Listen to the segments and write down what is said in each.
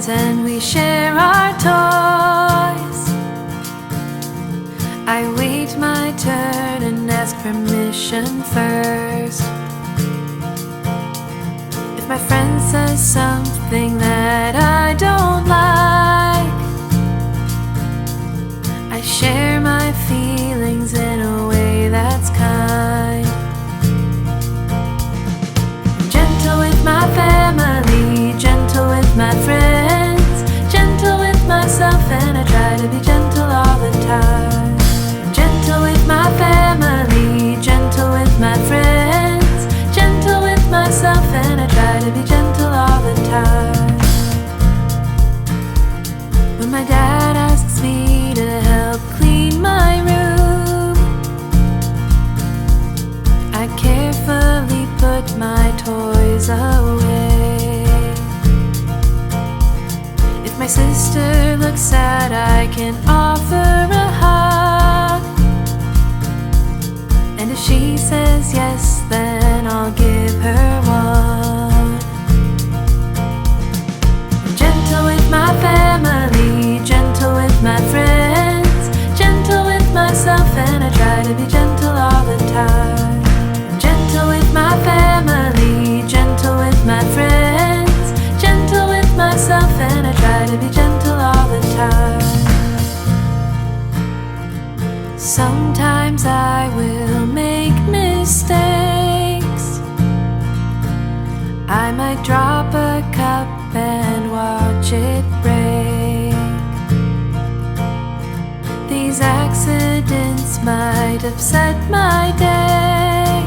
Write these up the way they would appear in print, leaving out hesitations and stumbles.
friends and we share our toys. I wait my turn and ask permission first. If my friend says something that I don't like, I share my feelings in a way that's kind. Gentle with my family, gentle with my friends, gentle with myself, and I try to be gentle all the time. Gentle with my family, gentle with my friends, gentle with myself, and I try to be gentle all the time. When my dad asks me to help clean my room, I carefully put my toys away. If my sister looks sad, I can offer a hug, and if she says yes, then I'll give her one. Gentle with my family, gentle with my friends, gentle with myself, and I try to be gentle all the time. Gentle with my family, gentle with my friends, gentle with myself, and I try to be gentle all the time. Sometimes I will make mistakes. I might drop a cup and watch it break. These accidents might upset my day,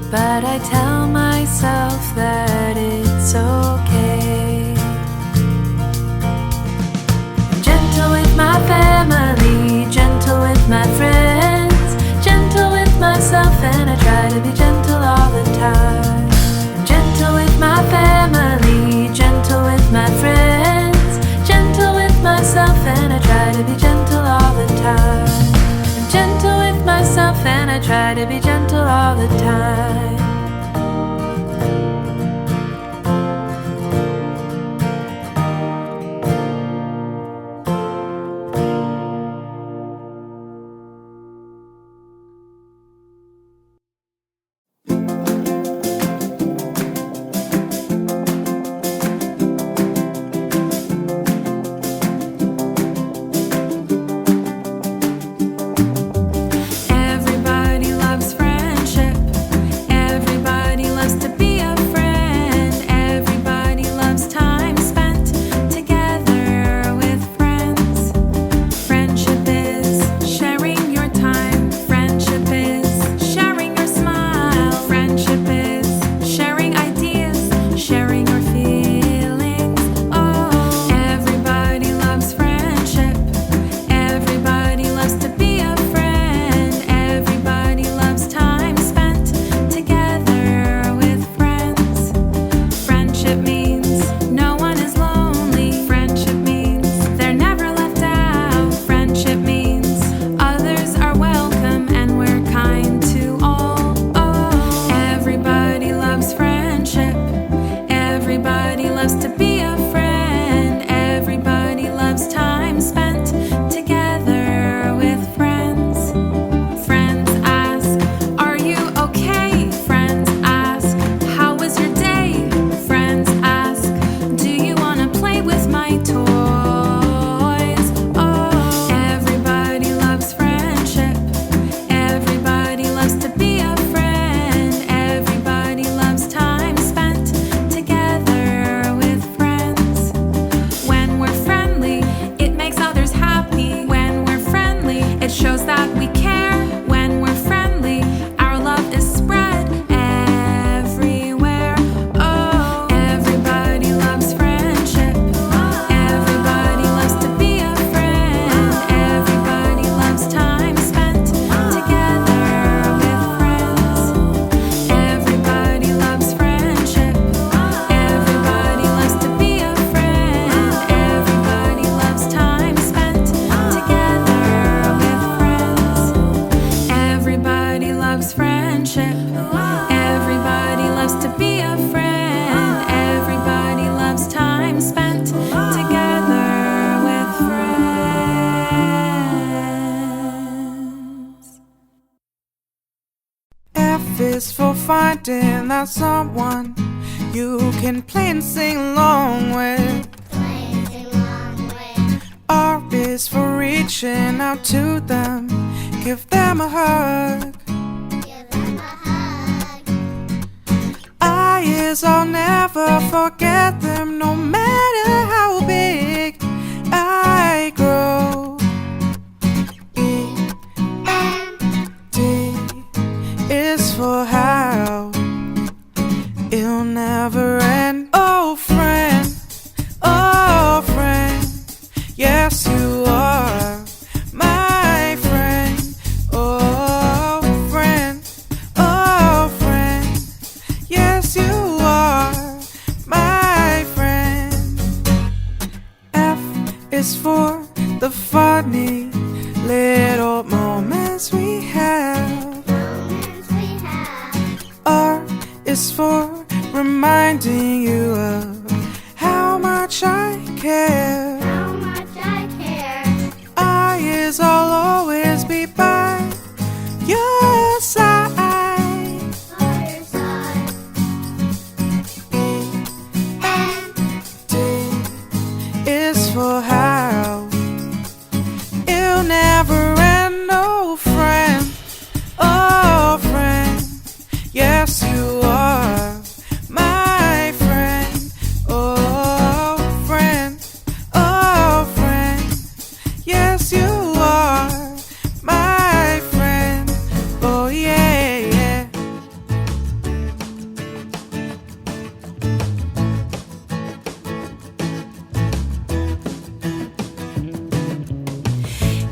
but I tell myself that it's okay. Gentle with my family, gentle with my friends, gentle with myself, and I try to be gentle all the time. Gentle with my family, gentle with my friends, gentle with myself, and I try to be gentle all the time. I'm gentle with myself, and I try to be gentle all the time. finding that someone you can play and sing along with. R is for reaching out to them, give them a hug. I is I'll never forget them, no matter how big I grow. E-M-D is for how it'll never end. Oh friend, yes you are my friend. Oh friend, yes you are my friend. F is for the funny little moments we have. R is for reminding you of how much I care. I is I'll always be by your side. E-M-D is for how it'll never end. Oh friend, yes you are my friend. Oh friend, yes you are my friend. Oh yeah, yeah.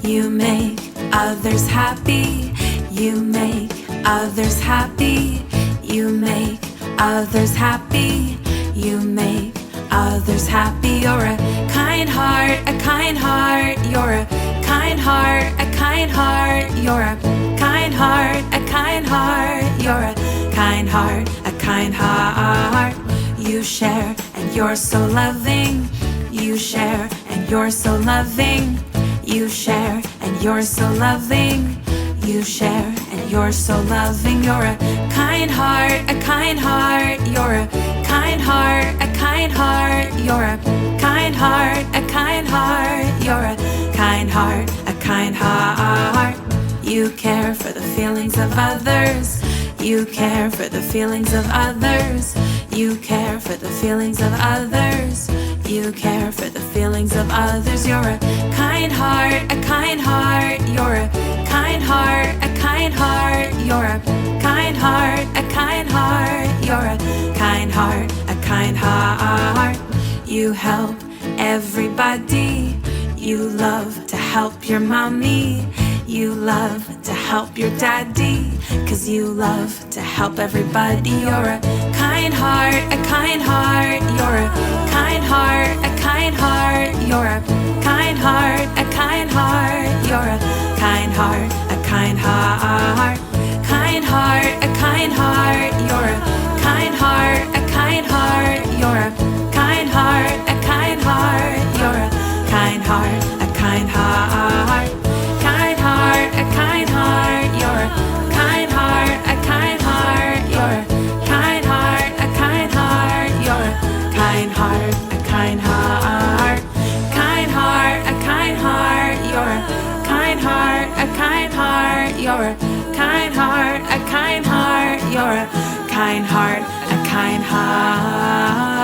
You make others happy. You make others happy. You make others happy. You make others happy. You're a kind heart, a kind heart. You're a kind heart, a kind heart. You're a kind heart, a kind heart. You're a kind heart, a kind heart. You share and you're so loving. You share and you're so loving. You share and you're so loving. You share and you're so loving. You're a kind heart, a kind heart. You're a kind heart, a kind heart. You're a kind heart, a kind heart. You're a kind heart, a kind heart. You care for the feelings of others. You care for the feelings of others. You care for the feelings of others. You care for the feelings of others. You're a kind heart, a kind heart. You're a kind heart, a kind heart. You're a kind heart, a kind heart. You're a kind heart, a kind heart. You help everybody. You love to help your mommy. You love to help your daddy. 'Cause you love to help everybody. You're a kind heart, a kind heart. You're a kind heart, a kind heart. You're a kind heart, a kind heart. You're a kind heart, a kind heart. Kind heart, a kind heart. You're a kind heart, a kind heart. You're a kind heart, a kind heart. You're a kind heart, a kind heart. Kind heart, a kind heart. You're a kind heart, a kind heart. You're a kind heart, a kind heart. You're a kind heart, a kind heart. Kind heart, a kind heart. You're a kind heart, a kind heart. You're a kind heart, a kind heart. You're a kind heart, a kind heart.